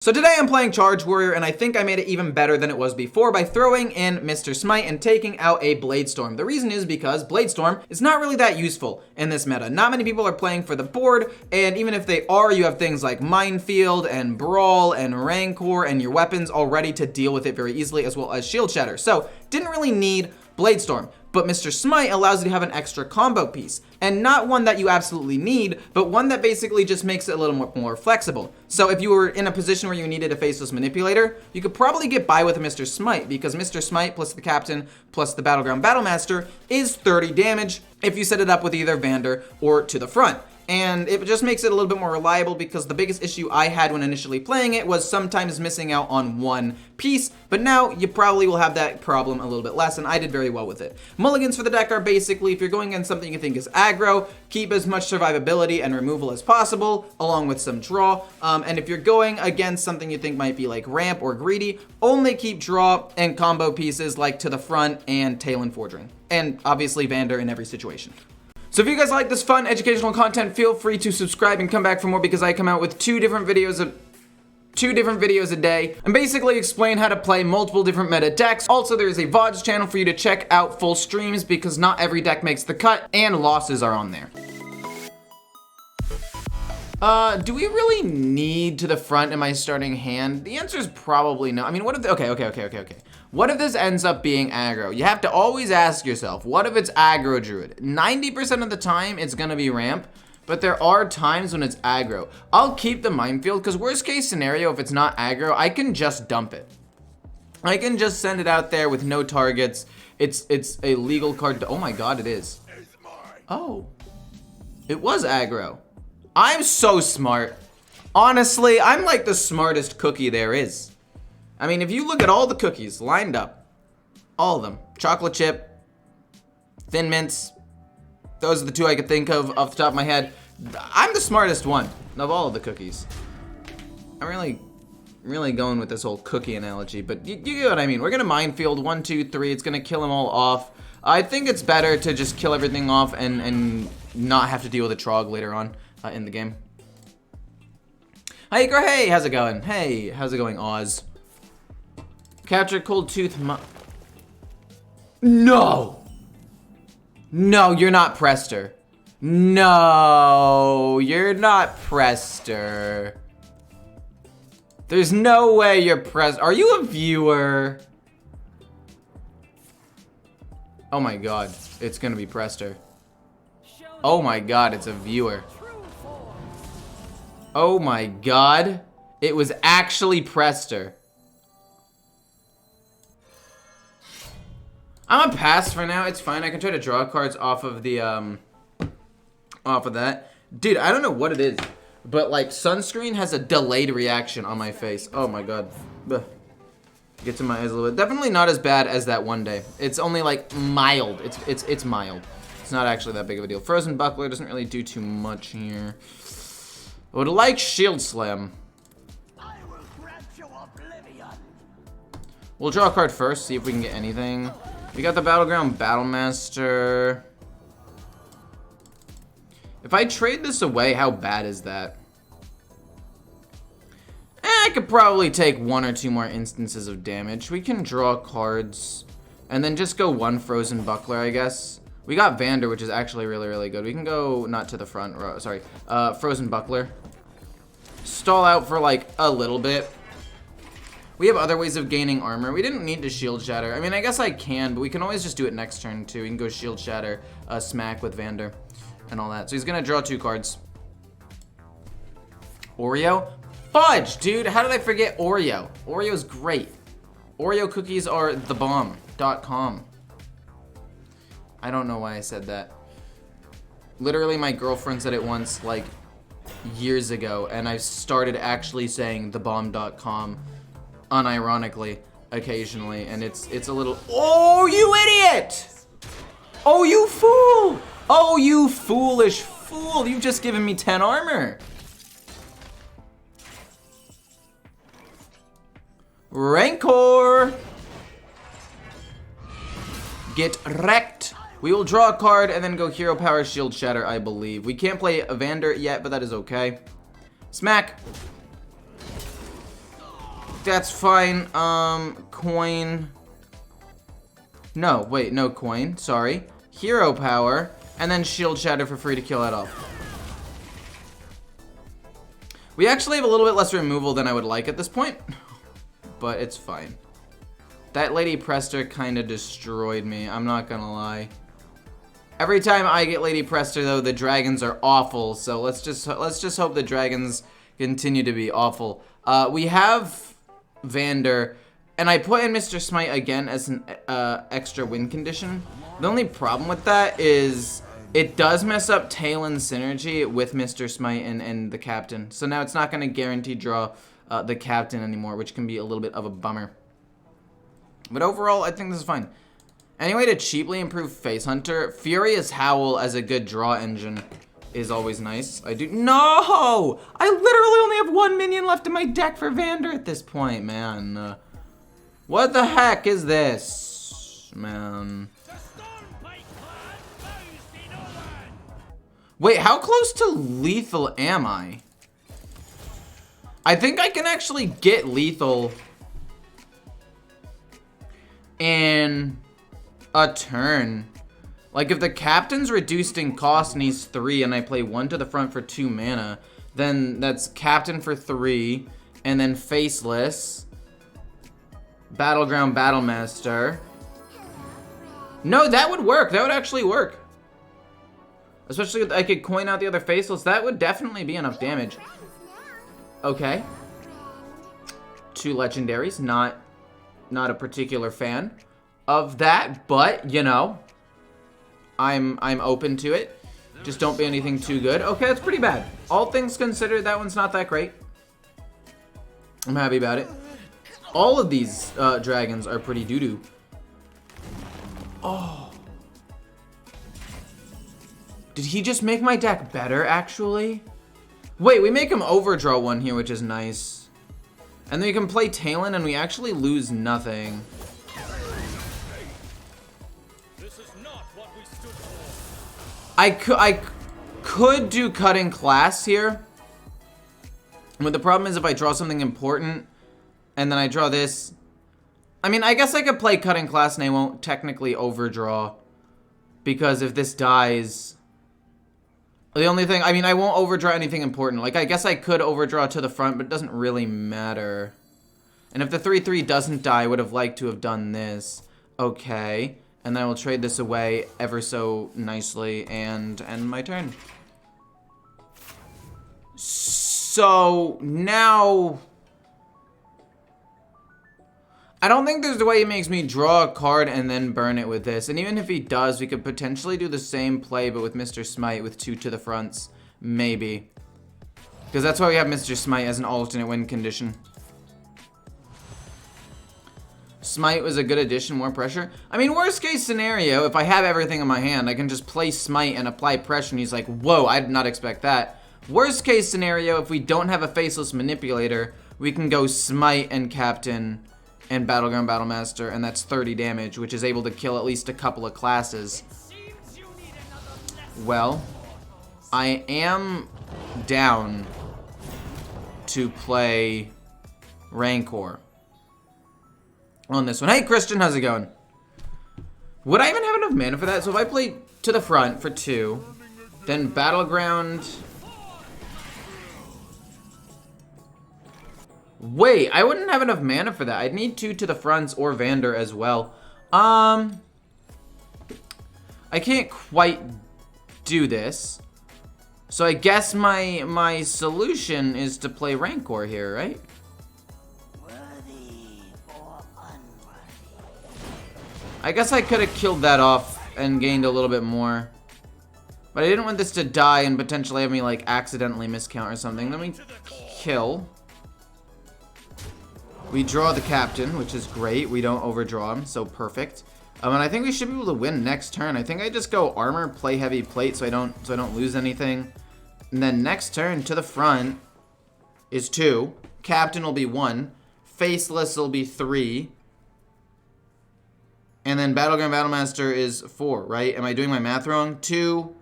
So today I'm playing Charge Warrior, and I think I made it even better than it was before by throwing in Mr. Smite and taking out a Bladestorm. The reason is because Bladestorm is not really that useful in this meta. Not many people are playing for the board, and even if they are, you have things like Minefield and Brawl and Rancor and your weapons all ready to deal with it very easily, as well as Shield Shatter. So didn't really need Bladestorm. But Mr. Smite allows you to have an extra combo piece, and not one that you absolutely need, but one that basically just makes it a little more flexible. So if you were in a position where you needed a Faceless Manipulator, you could probably get by with Mr. Smite, because Mr. Smite plus the Captain plus the Battleground Battlemaster is 30 damage if you set it up with either Vander or to the front. And it just makes it a little bit more reliable, because the biggest issue I had when initially playing it was sometimes missing out on one piece, but now you probably will have that problem a little bit less, and I did very well with it. Mulligans for the deck are basically, if you're going against something you think is aggro, keep as much survivability and removal as possible, along with some draw, and if you're going against something you think might be like ramp or greedy, only keep draw and combo pieces like to the front and Talon Forging, and obviously Vander in every situation. So if you guys like this fun educational content, feel free to subscribe and come back for more, because I come out with two different videos a day and basically explain how to play multiple different meta decks. Also, there's a VODs channel for you to check out full streams, because not every deck makes the cut and losses are on there. Do we really need to the front in my starting hand? The answer is probably no. I mean, what if, okay. What if this ends up being aggro? You have to always ask yourself, what if it's aggro druid? 90% of the time, it's gonna be ramp, but there are times when it's aggro. I'll keep the Minefield, because worst case scenario, if it's not aggro, I can just dump it. I can just send it out there with no targets. It's a legal card. Oh my god, it is. Oh, it was aggro. I'm so smart. Honestly, I'm like the smartest cookie there is. I mean, if you look at all the cookies lined up, all of them, chocolate chip, Thin Mints, those are the two I could think of off the top of my head. I'm the smartest one of all of the cookies. I'm really going with this whole cookie analogy, but you get what I mean. We're gonna Minefield 1, 2, 3. It's gonna kill them all off. I think it's better to just kill everything off and not have to deal with a Trog later on in the game. Hi, Igor. Hey, how's it going? Hey, how's it going, Oz? Capture Cold Tooth. No! No, you're not Prester. No, you're not Prester. There's no way you're Prester. Are you a viewer? Oh my god, it's gonna be Prester. Oh my god, it's a viewer. Oh my god, it was actually Prester. I'm gonna pass for now. It's fine. I can try to draw cards off of the off of that. Dude, I don't know what it is, but like sunscreen has a delayed reaction on my face. Oh my god. Ugh. Gets in my eyes a little bit. Definitely not as bad as that one day. It's only like mild. It's mild. It's not actually that big of a deal. Frozen Buckler doesn't really do too much here. I would like Shield Slam. I will grant you oblivion. We'll draw a card first, see if we can get anything. We got the Battleground Battlemaster. If I trade this away, how bad is that? I could probably take 1 or 2 more instances of damage. We can draw cards and then just go 1 Frozen Buckler, I guess. We got Vander, which is actually really good. We can go not to the front row, sorry, Frozen Buckler. Stall out for like a little bit. We have other ways of gaining armor. We didn't need to Shield Shatter. I mean, I guess I can, but we can always just do it next turn too. We can go Shield Shatter, smack with Vander and all that. So he's gonna draw 2 cards. Oreo? Fudge, dude, how did I forget Oreo? Oreo's great. Oreo cookies are the bomb.com. I don't know why I said that. Literally, my girlfriend said it once, like, years ago, and I started actually saying thebomb.com unironically occasionally, and it's a little. Oh, you idiot! Oh, you fool! Oh, you foolish fool! You've just given me 10 armor. Rancor! Get wrecked. We will draw a card and then go Hero Power Shield Shatter, I believe. We can't play Evander yet, but that is okay. Smack. That's fine. Coin. No, wait, no coin. Sorry. Hero power. And then shield shatter for free to kill that off. We actually have a little bit less removal than I would like at this point. But it's fine. That Lady Prester kind of destroyed me. I'm not gonna lie. Every time I get Lady Prester, though, the dragons are awful. So let's just hope the dragons continue to be awful. We have Vander, and I put in Mr. Smite again as an extra win condition. The only problem with that is it does mess up Talon's synergy with Mr. Smite and the captain. So now it's not going to guarantee draw the captain anymore, which can be a little bit of a bummer. But overall, I think this is fine. Anyway, to cheaply improve Face Hunter, Furious Howl as a good draw engine is always nice. No! I literally only have 1 minion left in my deck for Vander at this point, man. What the heck is this, man? Wait, how close to lethal am I? I think I can actually get lethal in a turn. Like, if the captain's reduced in cost and he's 3 and I play 1 to the front for 2 mana, then that's captain for 3, and then faceless, battleground battlemaster. No, that would work. That would actually work. Especially if I could coin out the other faceless. That would definitely be enough damage. Okay. 2 legendaries. Not a particular fan of that, but, you know, I'm open to it. Just don't be anything too good. Okay, that's pretty bad. All things considered, that one's not that great. I'm happy about it. All of these dragons are pretty doo-doo. Oh. Did he just make my deck better, actually? Wait, we make him overdraw 1 here, which is nice. And then we can play Talon, and we actually lose nothing. I could do cutting class here. But the problem is if I draw something important and then I draw this. I mean, I guess I could play cutting class and I won't technically overdraw. Because if this dies, the only thing, I mean, I won't overdraw anything important. Like, I guess I could overdraw to the front, but it doesn't really matter. And if the 3/3 doesn't die, I would have liked to have done this. Okay. And then I will trade this away ever so nicely and end my turn. So now, I don't think there's a way he makes me draw a card and then burn it with this. And even if he does, we could potentially do the same play, but with Mr. Smite with 2 to the fronts. Maybe. Because that's why we have Mr. Smite as an alternate win condition. Smite was a good addition, more pressure. I mean, worst case scenario, if I have everything in my hand, I can just play Smite and apply pressure, and he's like, whoa, I did not expect that. Worst case scenario, if we don't have a faceless manipulator, we can go Smite and Captain and Battleground Battlemaster, and that's 30 damage, which is able to kill at least a couple of classes. Well, I am down to play Rancor on this one. Hey, Christian, how's it going? Would I even have enough mana for that? So if I play to the front for 2, then Battleground. Wait, I wouldn't have enough mana for that. I'd need 2 to the fronts or Vander as well. I can't quite do this. So I guess my solution is to play Rancor here, right? I guess I could have killed that off and gained a little bit more. But I didn't want this to die and potentially have me, like, accidentally miscount or something. Then we kill. We draw the captain, which is great. We don't overdraw him, so perfect. And I think we should be able to win next turn. I think I just go armor, play heavy plate so I don't lose anything. And then next turn to the front is 2. Captain will be 1. Faceless will be 3. And then Battleground Battlemaster is 4, right? Am I doing my math wrong? 2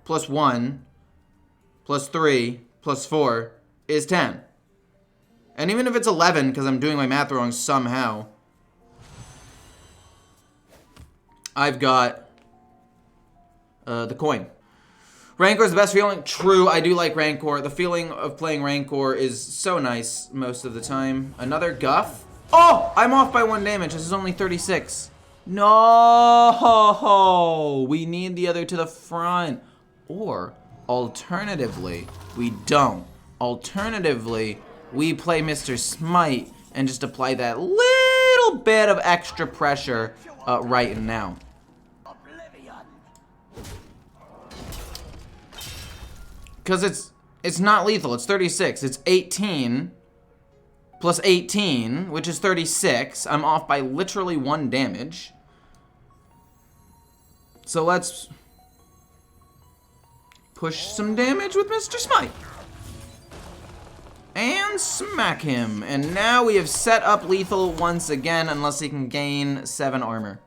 plus 1 plus 3 plus 4 is 10. And even if it's 11, because I'm doing my math wrong somehow, I've got the coin. Rancor is the best feeling. True, I do like Rancor. The feeling of playing Rancor is so nice most of the time. Another Guff. Oh, I'm off by 1 damage. This is only 36. No, we need the other to the front. Or, alternatively, we don't. Alternatively, we play Mr. Smite and just apply that little bit of extra pressure right now. Because it's not lethal, it's 36. It's 18 plus 18, which is 36. I'm off by literally 1 damage. So let's push some damage with Mr. Smite. And smack him. And now we have set up lethal once again, unless he can gain 7 armor.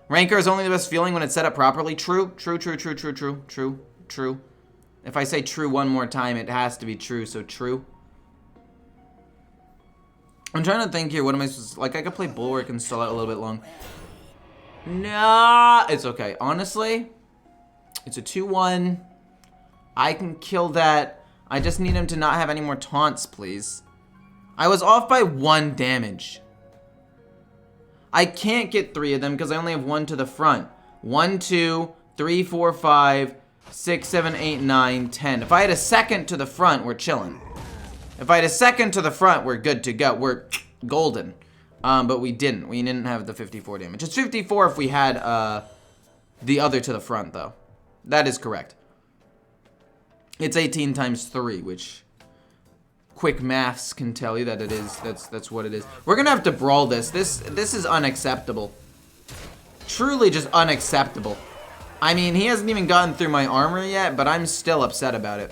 Rancor is only the best feeling when it's set up properly. True, true, true, true, true, true, true, true. If I say true one more time, it has to be true, so true. I'm trying to think here, what am I supposed to, like, I could play Bulwark and stall out a little bit long. Nah, it's okay. Honestly, it's a 2-1. I can kill that. I just need him to not have any more taunts, please. I was off by 1 damage. I can't get 3 of them because I only have 1 to the front. 1, 2, 3, 4, 5, 6, 7, 8, 9, 10. If I had a second to the front, we're chilling. If I had a second to the front, we're good to go. We're golden. But we didn't. We didn't have the 54 damage. It's 54 if we had the other to the front, though. That is correct. It's 18 times 3, which quick maths can tell you that it is. That's what it is. We're gonna have to brawl this. This is unacceptable. Truly just unacceptable. I mean, he hasn't even gotten through my armor yet, but I'm still upset about it.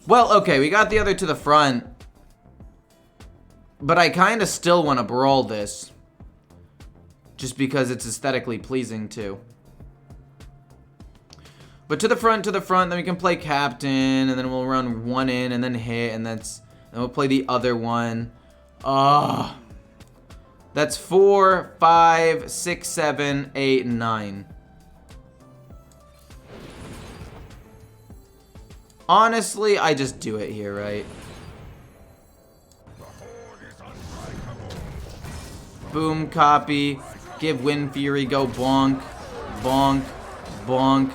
Well, okay, we got the other to the front. But I kind of still want to brawl this. Just because it's aesthetically pleasing, too. But to the front, then we can play captain, and then we'll run 1 in, and then hit, and then we'll play the other one. Ah. That's 4, 5, 6, 7, 8, 9. Honestly, I just do it here, right? Boom, copy. Give Wind Fury, go bonk, bonk, bonk,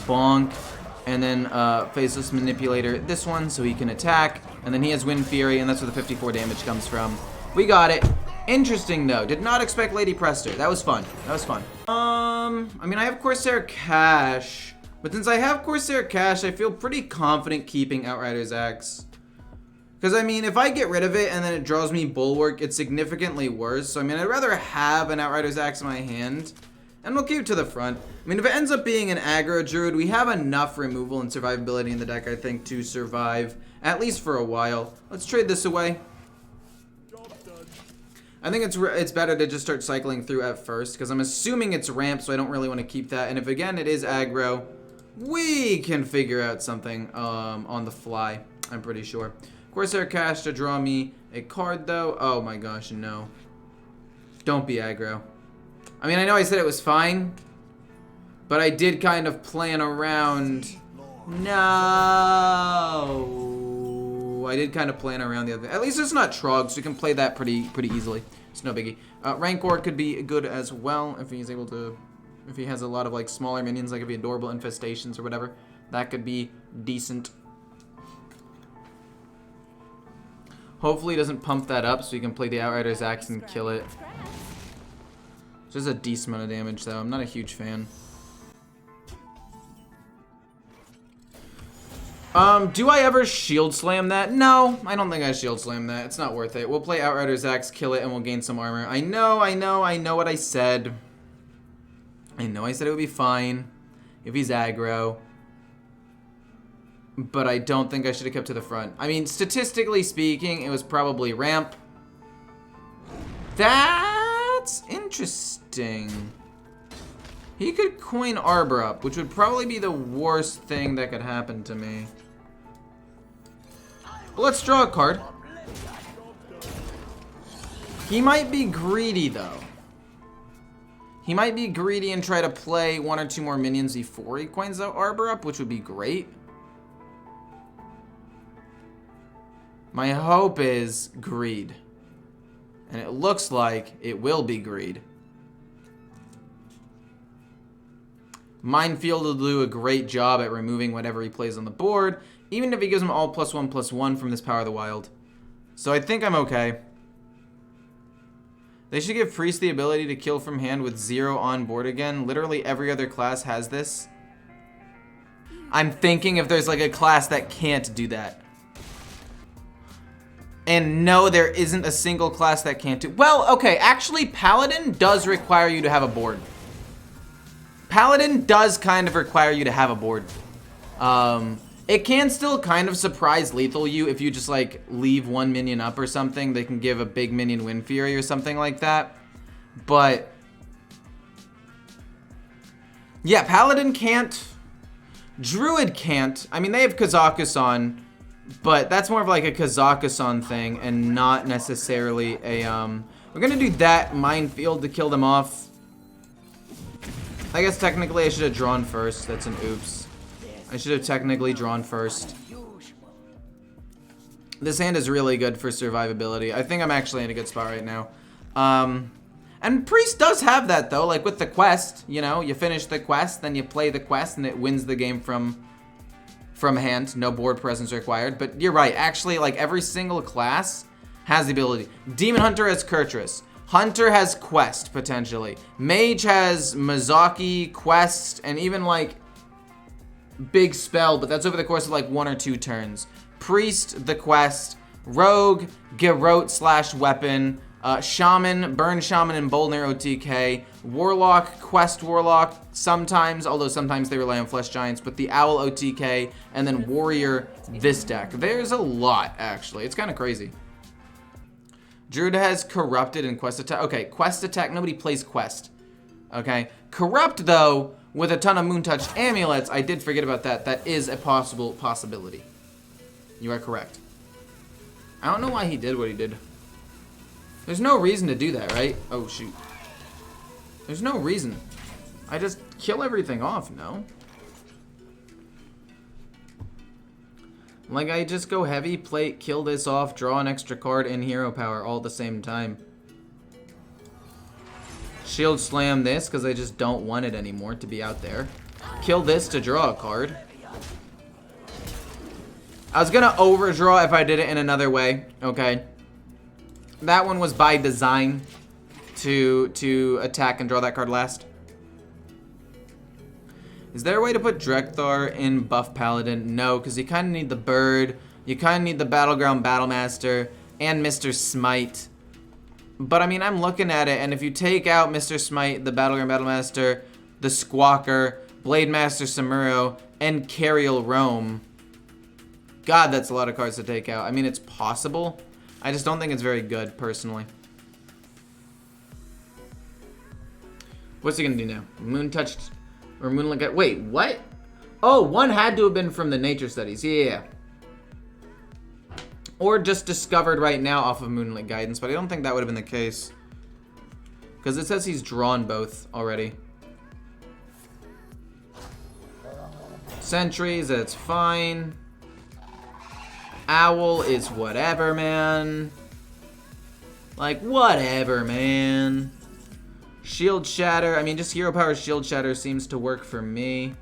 bonk. And then Faceless Manipulator this one so he can attack. And then he has Wind Fury, and that's where the 54 damage comes from. We got it. Interesting, though. Did not expect Lady Prester. That was fun. That was fun. I mean, I have Corsair Cash. But since I have Corsair Cash, I feel pretty confident keeping Outrider's Axe. Because, I mean, if I get rid of it and then it draws me Bulwark, it's significantly worse. So, I mean, I'd rather have an Outrider's Axe in my hand. And we'll keep it to the front. I mean, if it ends up being an aggro druid, we have enough removal and survivability in the deck, I think, to survive. At least for a while. Let's trade this away. I think it's better to just start cycling through at first. Because I'm assuming it's ramp, so I don't really want to keep that. And if, again, it is aggro, we can figure out something on the fly. I'm pretty sure. Corsair Cash to draw me a card, though. Oh my gosh, no. Don't be aggro. I mean, I know I said it was fine, but I did kind of plan around. No. I did kind of plan around the other. At least it's not Trog, so we can play that pretty easily. It's no biggie. Rancor could be good as well if he's able to. If he has a lot of like smaller minions, like if he adorable infestations or whatever, that could be decent. Hopefully he doesn't pump that up so he can play the Outrider's Axe and kill it. Just a decent amount of damage though. I'm not a huge fan. Do I ever shield slam that? No, I don't think I shield slam that. It's not worth it. We'll play Outrider's Axe, kill it, and we'll gain some armor. I know what I said. I know I said it would be fine if he's aggro. But I don't think I should have kept to the front. I mean, statistically speaking, it was probably ramp. That's interesting. He could coin Arbor up, which would probably be the worst thing that could happen to me. But let's draw a card. He might be greedy, though. He might be greedy and try to play 1 or 2 more minions before he coins the Arbor up, which would be great. My hope is greed. And it looks like it will be greed. Minefield will do a great job at removing whatever he plays on the board, even if he gives him all +1/+1 from this Power of the Wild. So I think I'm okay. They should give Priest the ability to kill from hand with 0 on board again. Literally every other class has this. I'm thinking if there's like a class that can't do that. And no, there isn't a single class that can't do. Well, okay, actually Paladin does require you to have a board. Paladin does kind of require you to have a board. It can still kind of surprise lethal you if you just like leave 1 minion up or something. They can give a big minion Wind Fury or something like that. But yeah, Paladin can't. Druid can't. I mean, they have KAZAKUSAN, but that's more of like a KAZAKUSAN thing and not necessarily a we're gonna do that Minefield to kill them off. I guess technically I should have drawn first. That's an oops. I should have technically drawn first. This hand is really good for survivability. I think I'm actually in a good spot right now. And Priest does have that though, like with the quest, you know, you finish the quest, then you play the quest and it wins the game from hand, no board presence required. But you're right, actually like every single class has the ability. Demon Hunter has Kurtrus. Hunter has Quest, potentially. Mage has Mizaki, Quest, and even like big spell, but that's over the course of like 1 or 2 turns. Priest, the Quest. Rogue, Garrote / weapon. Shaman, Burn Shaman, and Boldner OTK. Warlock, Quest Warlock, sometimes, although sometimes they rely on Flesh Giants, but the Owl OTK, and then Warrior, this deck. There's a lot, actually. It's kind of crazy. Druid has Corrupted and Quest Attack. Okay, Quest Attack, nobody plays Quest. Okay, Corrupt, though, with a ton of Moon-touched amulets, I did forget about that. That is a possibility. You are correct. I don't know why he did what he did. There's no reason to do that, right? Oh, shoot. There's no reason. I just kill everything off, no? Like, I just go heavy, plate, kill this off, draw an extra card, and hero power all at the same time. Shield slam this, because I just don't want it anymore to be out there. Kill this to draw a card. I was gonna overdraw if I did it in another way, okay? That one was by design to attack and draw that card last. Is there a way to put Drekthar in buff Paladin? No, because you kind of need the bird, you kind of need the Battleground Battlemaster, and Mr. Smite. But I mean, I'm looking at it, and if you take out Mr. Smite, the Battleground Battlemaster, the Squawker, Blade Master Samuro, and Cariel Rome, God, that's a lot of cards to take out. I mean, it's possible. I just don't think it's very good, personally. What's he gonna do now? Moon touched or Moonlight? Wait, what? Oh, one had to have been from the nature studies. Yeah. Or just discovered right now off of Moonlight Guidance, but I don't think that would have been the case. Because it says he's drawn both already. Sentries, that's fine. Owl is whatever, man. Like, whatever, man. Shield Shatter. I mean, just Hero Power Shield Shatter seems to work for me.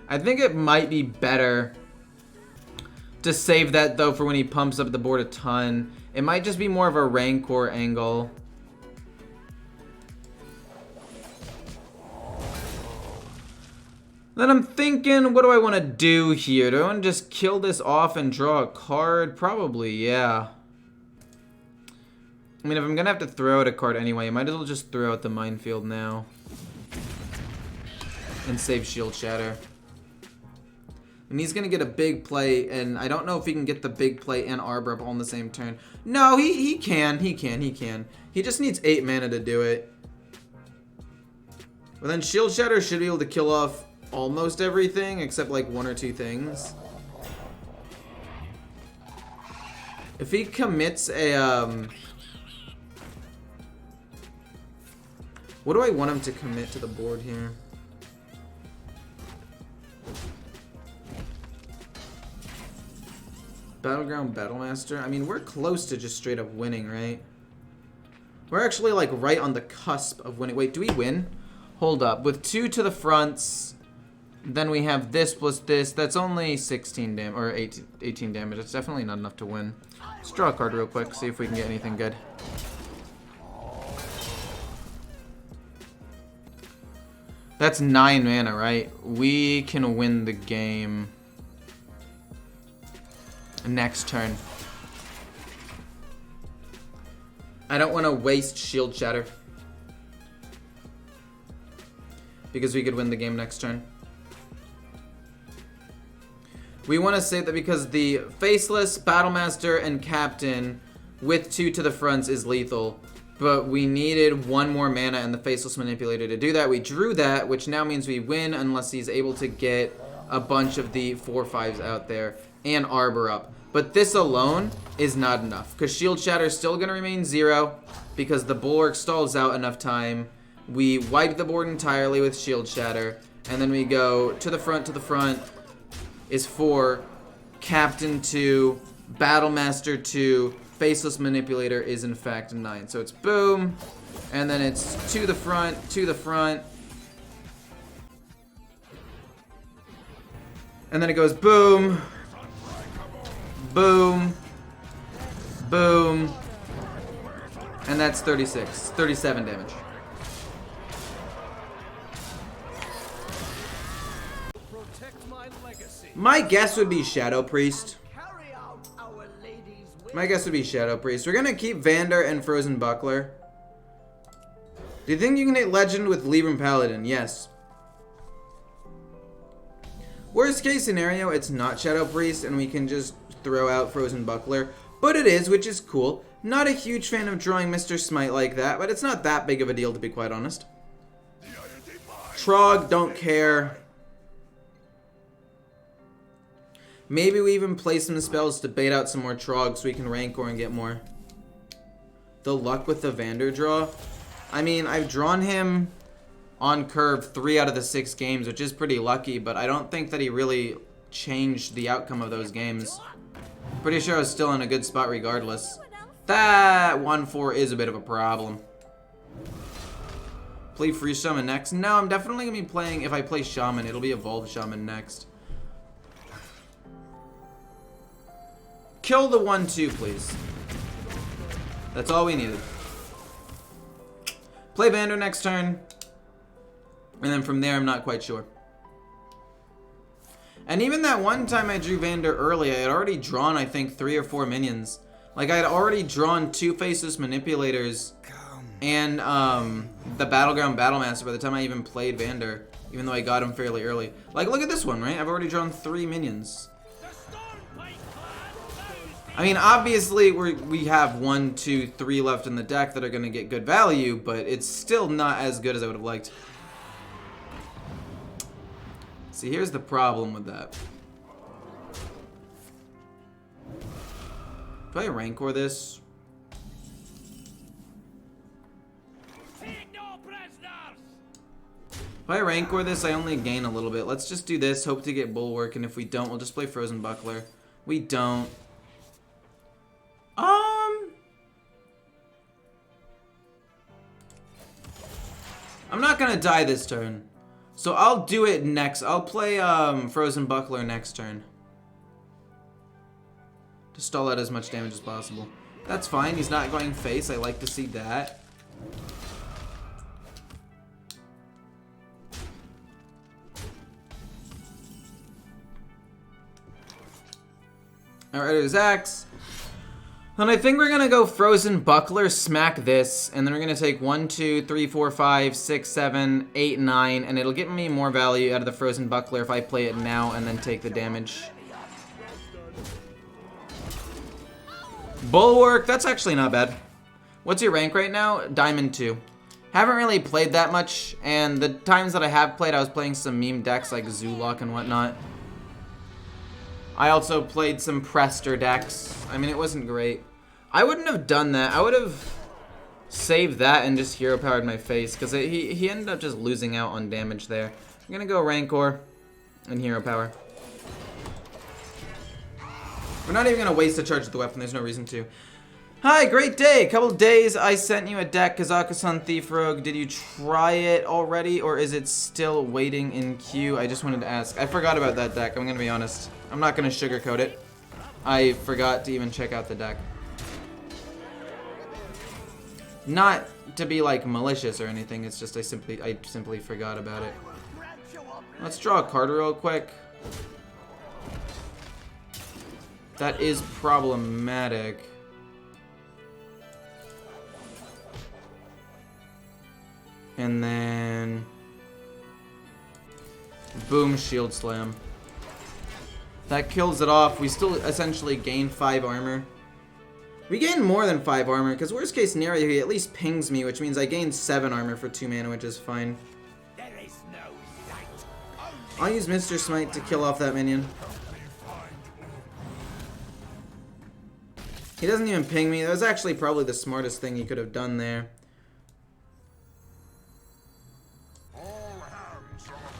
I think it might be better to save that, though, for when he pumps up the board a ton. It might just be more of a Rancor angle. Then I'm thinking, what do I want to do here? Do I want to just kill this off and draw a card? Probably, yeah. I mean, if I'm going to have to throw out a card anyway, I might as well just throw out the Minefield now. And save Shield Shatter. And he's going to get a big play, and I don't know if he can get the big play and Arbor up all in the same turn. No, he can. He just needs 8 mana to do it. But then Shield Shatter should be able to kill off almost everything except like 1 or 2 things. If he commits a, what do I want him to commit to the board here? Battleground Battlemaster. I mean, we're close to just straight up winning, right? We're actually like right on the cusp of winning. Wait, do we win? Hold up. With 2 to the fronts, then we have this plus this. That's only 16 damage, or 18 damage. It's definitely not enough to win. Let's draw a card real quick, see if we can get anything good. That's 9 mana, right? We can win the game next turn. I don't want to waste Shield Shatter because we could win the game next turn. We want to say that because the Faceless, Battlemaster, and Captain with 2 to the fronts is lethal, but we needed 1 more mana and the Faceless Manipulator to do that. We drew that, which now means we win unless he's able to get a bunch of the 4/5s out there and Arbor up. But this alone is not enough because Shield Shatter is still going to remain 0 because the Bulwark stalls out enough time. We wipe the board entirely with Shield Shatter, and then we go to the front is 4, Captain 2, Battlemaster 2, Faceless Manipulator is in fact 9. So it's boom, and then it's to the front, and then it goes boom, boom, boom, and that's 37 damage. My guess would be Shadow Priest. My guess would be Shadow Priest. We're gonna keep Vander and Frozen Buckler. Do you think you can hit Legend with Libram Paladin? Yes. Worst case scenario, it's not Shadow Priest and we can just throw out Frozen Buckler. But it is, which is cool. Not a huge fan of drawing Mr. Smite like that, but it's not that big of a deal to be quite honest. Trog, don't care. Maybe we even play some spells to bait out some more Trog so we can Rancor and get more. The luck with the Vander draw. I mean, I've drawn him on curve 3 out of the 6 games, which is pretty lucky, but I don't think that he really changed the outcome of those games. Pretty sure I was still in a good spot regardless. That 1/4 is a bit of a problem. Play Free Shaman next? No, I'm definitely going to be playing, if I play Shaman, it'll be Evolved Shaman next. Kill the 1/2, please. That's all we needed. Play Vander next turn. And then from there, I'm not quite sure. And even that one time I drew Vander early, I had already drawn, I think, 3 or 4 minions. Like, I had already drawn 2 Faceless Manipulators and the Battleground Battlemaster by the time I even played Vander, even though I got him fairly early. Like, look at this one, right? I've already drawn 3 minions. I mean, obviously, we have 1, 2, 3 left in the deck that are going to get good value, but it's still not as good as I would have liked. See, here's the problem with that. Do I Rancor this? If I Rancor this, I only gain a little bit. Let's just do this, hope to get Bulwark, and if we don't, we'll just play Frozen Buckler. We don't. I'm not gonna die this turn, so I'll do it next. I'll play Frozen Buckler next turn to stall out as much damage as possible. That's fine. He's not going face. I like to see that. Alright, there's Axe. Then I think we're gonna go Frozen Buckler, smack this, and then we're gonna take 1, 2, 3, 4, 5, 6, 7, 8, 9, and it'll get me more value out of the Frozen Buckler if I play it now and then take the damage. Bulwark, that's actually not bad. What's your rank right now? Diamond 2. Haven't really played that much, and the times that I have played, I was playing some meme decks like Zoolock and whatnot. I also played some Prester decks. I mean, it wasn't great. I wouldn't have done that. I would have saved that and just hero powered my face, because he ended up just losing out on damage there. I'm gonna go Rancor and hero power. We're not even gonna waste a charge of the weapon. There's no reason to. Hi, great day. Couple days I sent you a deck, KAZAKUSAN Thief Rogue. Did you try it already, or is it still waiting in queue? I just wanted to ask. I forgot about that deck. I'm gonna be honest. I'm not gonna sugarcoat it. I forgot to even check out the deck. Not to be like malicious or anything. It's just I simply forgot about it. Let's draw a card real quick. That is problematic. And then boom, shield slam. That kills it off. We still essentially gain 5 armor. We gain more than 5 armor, because worst case scenario, he at least pings me, which means I gain 7 armor for 2 mana, which is fine. I'll use Mr. Smite to kill off that minion. He doesn't even ping me. That was actually probably the smartest thing he could have done there.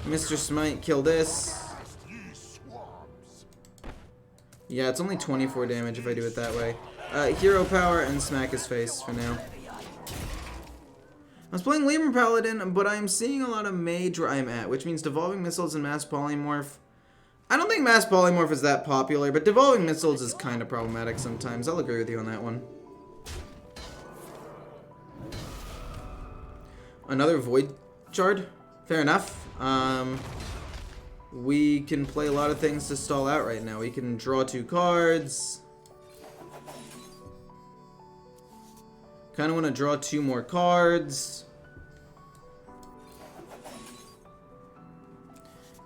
Mr. Smite, kill this. Yeah, it's only 24 damage if I do it that way. Hero power and smack his face for now. I was playing Lemur Paladin, but I'm seeing a lot of mage where I'm at, which means devolving missiles and mass polymorph. I don't think mass polymorph is that popular, but devolving missiles is kind of problematic sometimes. I'll agree with you on that one. Another Void Shard? Fair enough. We can play a lot of things to stall out right now. We can draw 2 cards. Kind of want to draw 2 more cards.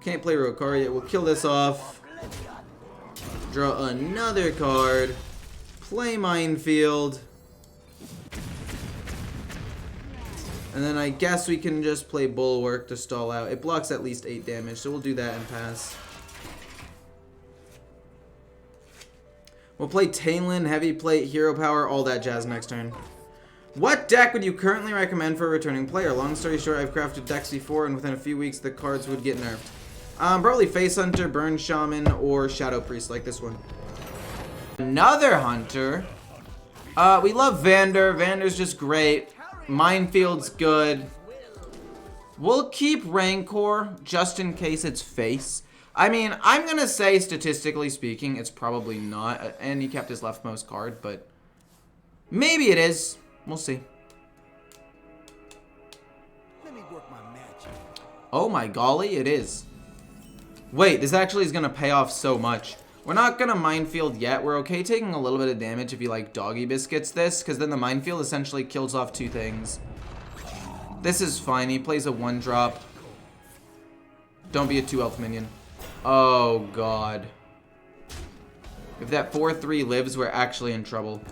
Can't play Rokari yet. We'll kill this off. Draw another card. Play Minefield. And then I guess we can just play Bulwark to stall out. It blocks at least 8 damage, so we'll do that and pass. We'll play Tainlin, Heavy Plate, Hero Power, all that jazz next turn. What deck would you currently recommend for a returning player? Long story short, I've crafted decks before, and within a few weeks, the cards would get nerfed. Probably Face Hunter, Burn Shaman, or Shadow Priest, like this one. Another Hunter. We love Vander. Vander's just great. Minefield's good. We'll keep Rancor just in case it's face. I mean, I'm gonna say statistically speaking, it's probably not. And he kept his leftmost card, but maybe it is. We'll see. Let me work my magic. Oh my golly, it is. Wait, this actually is gonna pay off so much. We're not gonna Minefield yet. We're okay taking a little bit of damage if he like Doggy Biscuits this, because then the Minefield essentially kills off 2 things. This is fine. He plays a 1-drop. Don't be a 2-health minion. Oh god. If that 4/3 lives, we're actually in trouble.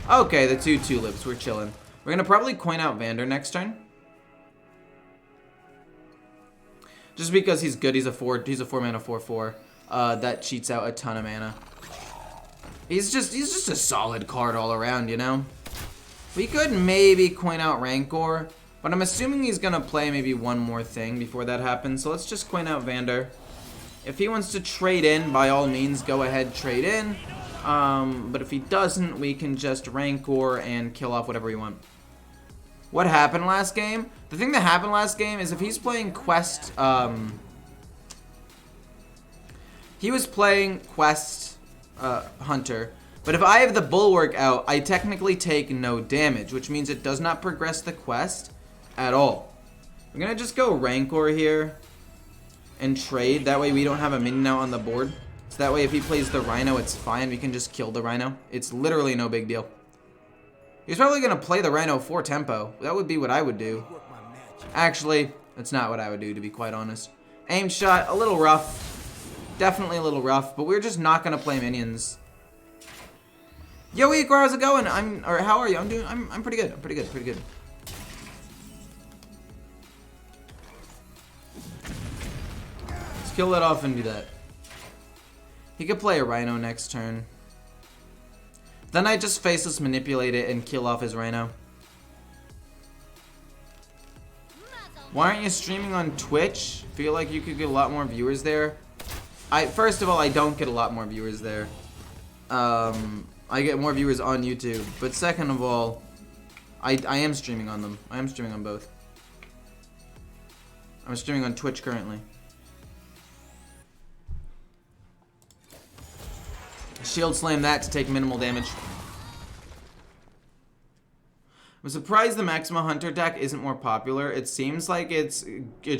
Okay, the 2/2 lives. We're chilling. We're gonna probably coin out Vander next turn. Just because he's good. He's a 4 mana 4/4. That cheats out a ton of mana. He's just a solid card all around, you know? We could maybe coin out Rancor, but I'm assuming he's gonna play maybe one more thing before that happens. So let's just coin out Vander. If he wants to trade in, by all means, go ahead, trade in. But if he doesn't, we can just Rancor and kill off whatever we want. What happened last game? The thing that happened last game is if he's playing Quest, he was playing Quest Hunter. But if I have the Bulwark out, I technically take no damage, which means it does not progress the quest at all. I'm gonna just go Rancor here and trade. That way we don't have a minion out on the board. So that way if he plays the Rhino, it's fine. We can just kill the Rhino. It's literally no big deal. He's probably gonna play the Rhino for tempo. That would be what I would do. Actually, that's not what I would do, to be quite honest. Aim shot, a little rough. Definitely a little rough, but we're just not gonna play minions. Yo, Ikor, how's it going? How are you? I'm pretty good. I'm pretty good. Let's kill that off and do that. He could play a Rhino next turn. Then I just faceless manipulate it and kill off his Rhino. Why aren't you streaming on Twitch? Feel like you could get a lot more viewers there. First of all, I don't get a lot more viewers there. I get more viewers on YouTube. But second of all, I am streaming on them. I am streaming on both. I'm streaming on Twitch currently. Shield slam that to take minimal damage. I'm surprised the Maxima Hunter deck isn't more popular. It seems like it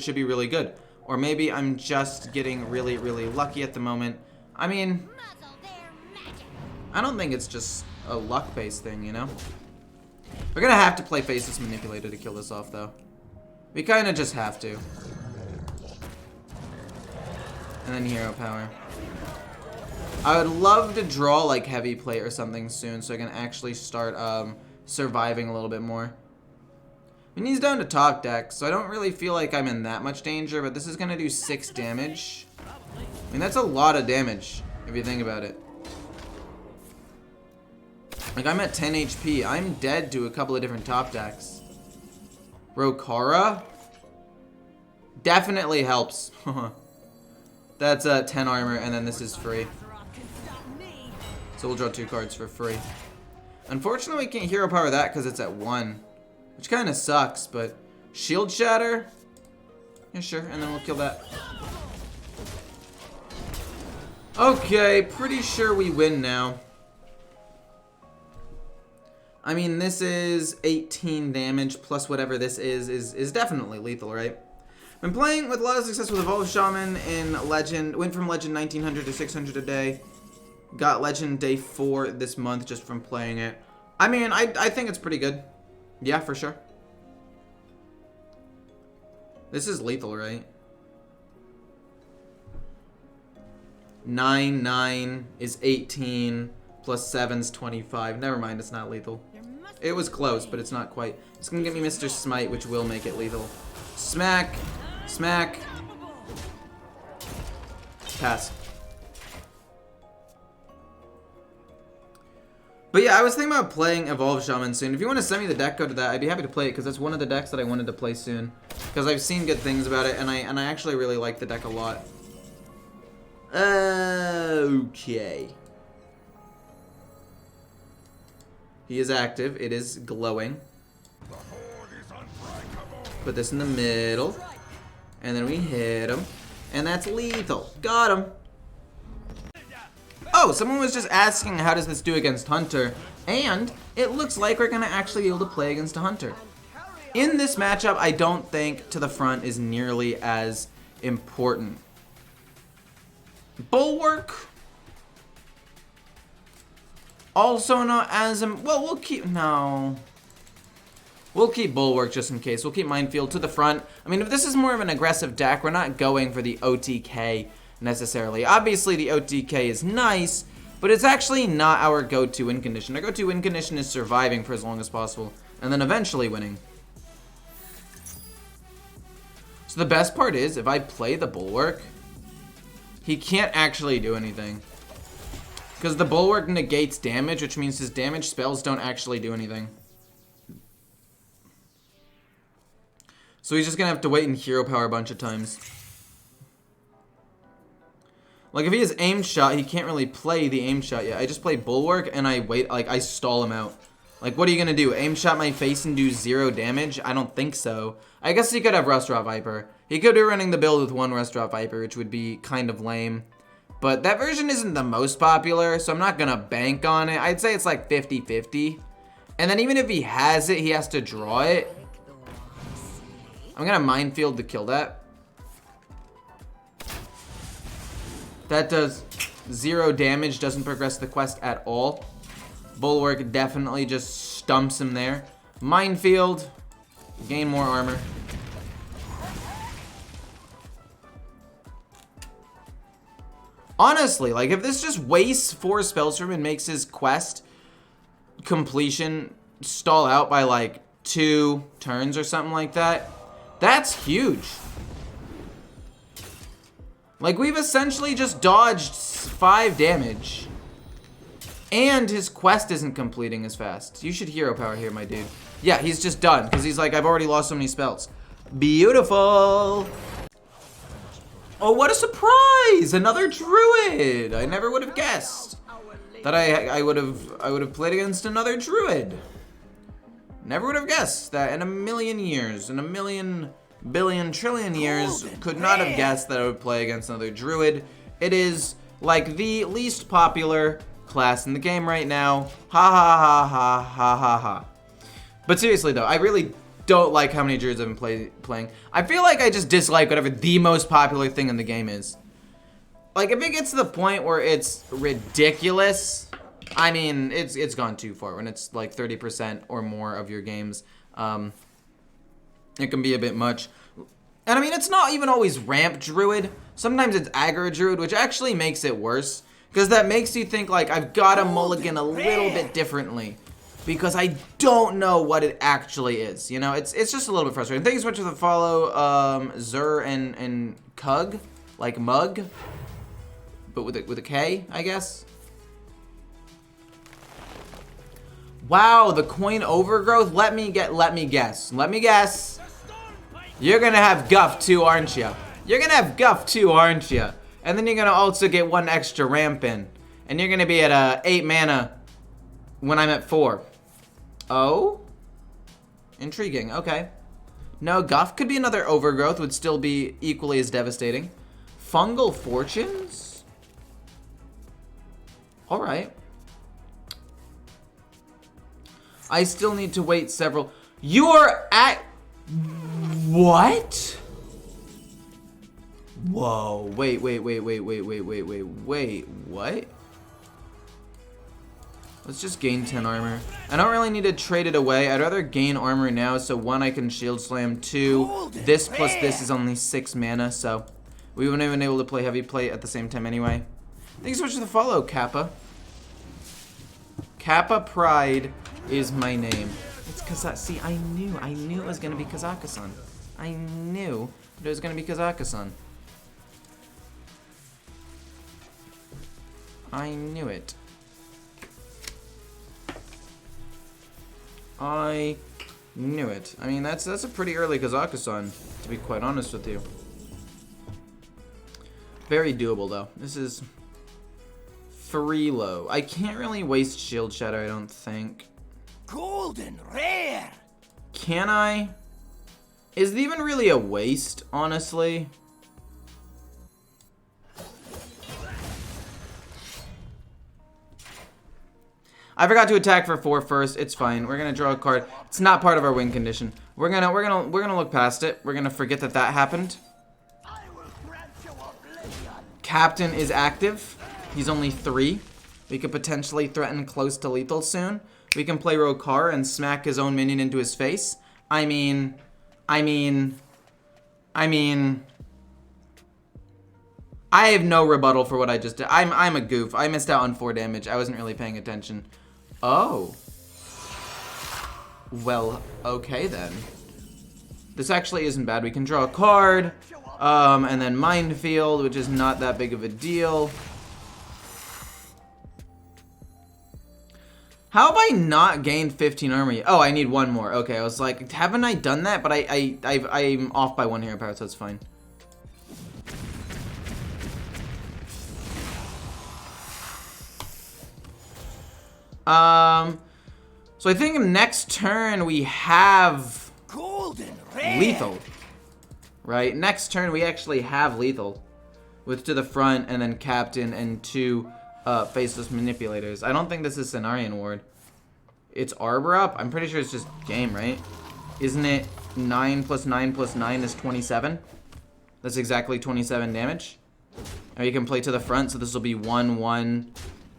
should be really good. Or maybe I'm just getting really, really lucky at the moment. I mean, I don't think it's just a luck-based thing, you know? We're gonna have to play Faceless Manipulator to kill this off, though. We kinda just have to. And then Hero Power. I would love to draw, like, Heavy Plate or something soon so I can actually start, surviving a little bit more. I mean, he's down to top deck, so I don't really feel like I'm in that much danger, but this is gonna do 6 damage. I mean, that's a lot of damage, if you think about it. Like, I'm at 10 HP. I'm dead to a couple of different top decks. Rokara? Definitely helps. That's 10 armor, and then this is free. So we'll draw 2 cards for free. Unfortunately, we can't Hero Power that because it's at 1. Which kind of sucks, but... Shield Shatter? Yeah, sure, and then we'll kill that. Okay, pretty sure we win now. I mean, this is 18 damage plus whatever this is definitely lethal, right? Been playing with a lot of success with Evolved Shaman in Legend. Went from Legend 1900 to 600 a day. Got Legend day 4 this month just from playing it. I mean, I think it's pretty good. Yeah, for sure. This is lethal, right? 9 is 18 plus 7's 25. Never mind, it's not lethal. It was close, but it's not quite. It's gonna get me Mr. Smite, which will make it lethal. Smack, smack. Pass. But yeah, I was thinking about playing Evolved Shaman soon. If you want to send me the deck code to that, I'd be happy to play it because that's one of the decks that I wanted to play soon. Because I've seen good things about it, and I actually really like the deck a lot. Okay. He is active. It is glowing. Put this in the middle. And then we hit him. And that's lethal. Got him. Oh, someone was just asking how does this do against Hunter. And it looks like we're going to actually be able to play against a Hunter. In this matchup, I don't think to the front is nearly as important. Bulwark. Also not as... well, we'll keep... no. We'll keep Bulwark just in case. We'll keep Minefield to the front. I mean, if this is more of an aggressive deck, we're not going for the OTK necessarily. Obviously, the OTK is nice, but it's actually not our go-to win condition. Our go-to win condition is surviving for as long as possible, and then eventually winning. So the best part is, if I play the Bulwark, he can't actually do anything. Because the Bulwark negates damage, which means his damage spells don't actually do anything. So he's just going to have to wait and Hero Power a bunch of times. Like, if he has aim shot, he can't really play the aim shot yet. I just play Bulwark, and I wait, like, I stall him out. Like, what are you going to do? Aim shot my face and do 0 damage? I don't think so. I guess he could have Restaurant Viper. He could be running the build with 1 Restaurant Viper, which would be kind of lame. But that version isn't the most popular, so I'm not going to bank on it. I'd say it's like 50-50. And then even if he has it, he has to draw it. I'm going to Minefield to kill that. That does 0 damage, doesn't progress the quest at all. Bulwark definitely just stumps him there. Minefield, gain more armor. Honestly, like, if this just wastes 4 spells from him and makes his quest completion stall out by, like, 2 turns or something like that, that's huge. Like, we've essentially just dodged 5 damage. And his quest isn't completing as fast. You should hero power here, my dude. Yeah, he's just done, because he's like, I've already lost so many spells. Beautiful. Oh, what a surprise! Another druid! I never would have guessed that I would have played against another druid. Never would have guessed that in a million years, in a million, billion, trillion years, could not have guessed that I would play against another druid. It is like the least popular class in the game right now. Ha ha ha ha ha ha ha. But seriously though, I really don't like how many druids I've been playing. I feel like I just dislike whatever the most popular thing in the game is. Like, if it gets to the point where it's ridiculous, I mean, it's gone too far. When it's like 30% or more of your games, it can be a bit much. And I mean, it's not even always ramp druid. Sometimes it's aggro druid, which actually makes it worse, because that makes you think like, I've got to mulligan a little bit differently, because I don't know what it actually is. You know, it's just a little bit frustrating. Thank you so much for the follow, Zur and Kug, like mug, but with a K, I guess. Wow, the coin overgrowth. Let me guess. You're gonna have Guff too, aren't you? You're gonna have Guff too, aren't you? And then you're gonna also get 1 extra ramp in, and you're gonna be at 8 mana when I'm at 4. Oh, intriguing. Okay. No, Guff could be another overgrowth. Would still be equally as devastating. Fungal fortunes. All right. I still need to wait several. You're at what? Whoa! Wait! What? Let's just gain 10 armor. I don't really need to trade it away. I'd rather gain armor now, so 1, I can shield slam. 2, this plus this is only 6 mana, so we wouldn't even able to play heavy plate at the same time anyway. Thanks so much for the follow, Kappa. Kappa Pride is my name. It's Kazak. See, I knew it was gonna be KAZAKUSAN. I knew it was gonna be KAZAKUSAN. I knew it. I knew it. I mean, that's a pretty early KAZAKUSAN, to be quite honest with you. Very doable though. This is 3 low. I can't really waste shield shatter, I don't think. Golden rare. Can I? Is it even really a waste, honestly? I forgot to attack for 4 first. It's fine. We're gonna draw a card. It's not part of our win condition. We're gonna look past it. We're gonna forget that happened. Captain is active. He's only 3. We could potentially threaten close to lethal soon. We can play Rokar and smack his own minion into his face. I mean, I have no rebuttal for what I just did. I'm a goof. I missed out on 4 damage. I wasn't really paying attention. Oh. Well, okay then. This actually isn't bad. We can draw a card, and then Minefield, which is not that big of a deal. How have I not gained 15 armor yet? Oh, I need 1 more. Okay, I was like, haven't I done that? But I'm off by 1 hero power, so that's fine. So I think next turn we have Golden rare. lethal. Right? Next turn we actually have lethal. With to the front and then captain and 2 faceless manipulators. I don't think this is Cenarian Ward. It's Arbor up? I'm pretty sure it's just game, right? Isn't it 9 plus 9 plus 9 is 27? That's exactly 27 damage. And you can play to the front, so this will be 1, 1,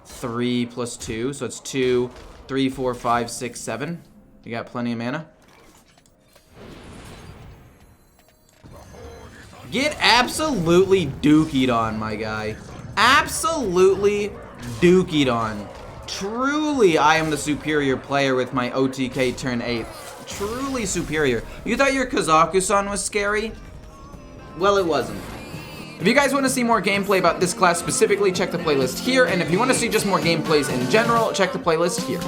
3 plus 2. So it's 2, 3, 4, 5, 6, 7. You got plenty of mana. Get absolutely dookied on, my guy. Absolutely dookied on. Truly, I am the superior player with my OTK turn 8. Truly superior. You thought your KAZAKUSAN was scary? Well, it wasn't. If you guys want to see more gameplay about this class specifically, check the playlist here, and if you want to see just more gameplays in general, check the playlist here.